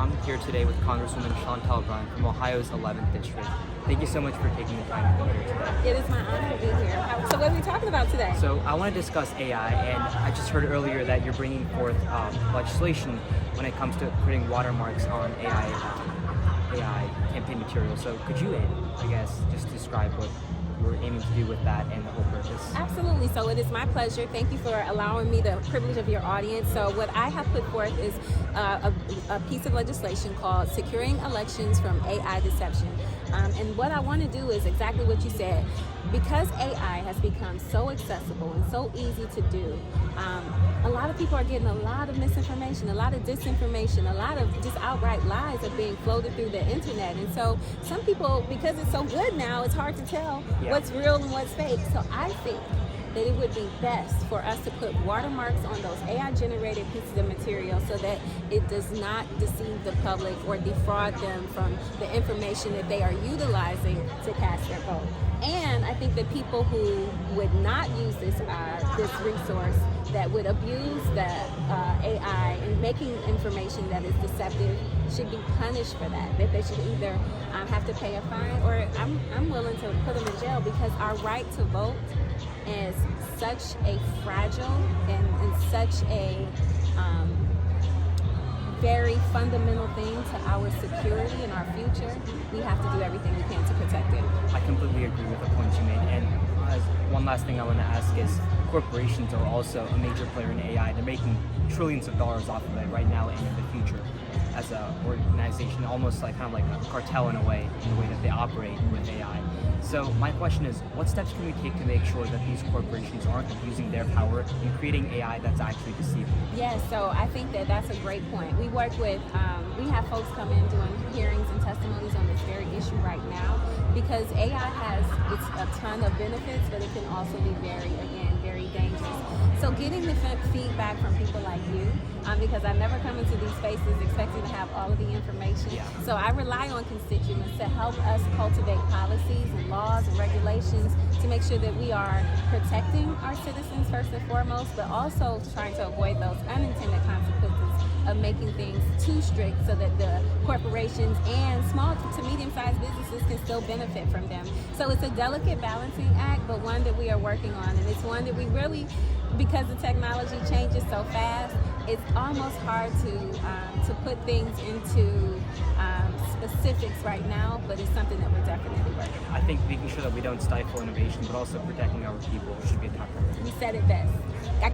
I'm here today with Congresswoman Shontel Brown from Ohio's 11th District. Thank you so much for taking the time to be here today. It is my honor to be here. So what are we talking about today? So I want to discuss AI, and I just heard earlier that you're bringing forth legislation when it comes to putting watermarks on AI campaign material. So could you, I guess, just describe what we're aiming to do with that and the whole purpose? Absolutely. So it is my pleasure. Thank you for allowing me the privilege of your audience. So what I have put forth is a piece of legislation called Securing Elections from AI Deception. And what I want to do is exactly what you said. Because AI has become so accessible and so easy to do, a lot of people are getting a lot of misinformation, a lot of disinformation, a lot of just outright lies are being floated through the internet. And so some people, because it's so good now, it's hard to tell what's real and what's fake. So I think that it would be best for us to put watermarks on those AI-generated pieces of material so that it does not deceive the public or defraud them from the information that they are utilizing to cast their vote. And I think that people who would not use this resource, that would abuse the AI and making information that is deceptive, should be punished for that. That they should either have to pay a fine, or I'm willing to put them in jail, because our right to vote is such a fragile and such a very fundamental thing to our security and our future. We have to do everything we can to protect it. I completely agree with the points you made. And one last thing I want to ask is, corporations are also a major player in AI. They're making trillions of dollars off of it right now and in the future as an organization, almost like kind of like a cartel in a way, in the way that they operate with AI. So my question is, what steps can we take to make sure that these corporations aren't abusing their power in creating AI that's actually deceiving? Yes, so I think that that's a great point. We work with, we have folks come in doing hearings and testimonies on this very issue right now, because AI has a ton of benefits, but it can also be very dangerous. So getting the feedback from people like you, because I never come into these spaces expecting to have all of the information. So I rely on constituents to help us cultivate policies and laws and regulations to make sure that we are protecting our citizens first and foremost, but also trying to avoid those unintended consequences of making things too strict so that the corporations and small to medium-sized businesses can still benefit from them. So it's a delicate balancing act, but one that we are working on, and it's one that we really, because the technology changes so fast, it's almost hard to put things into specifics right now, but it's something that we're definitely working on. I think making sure that we don't stifle innovation, but also protecting our people should be a top priority. You said it best.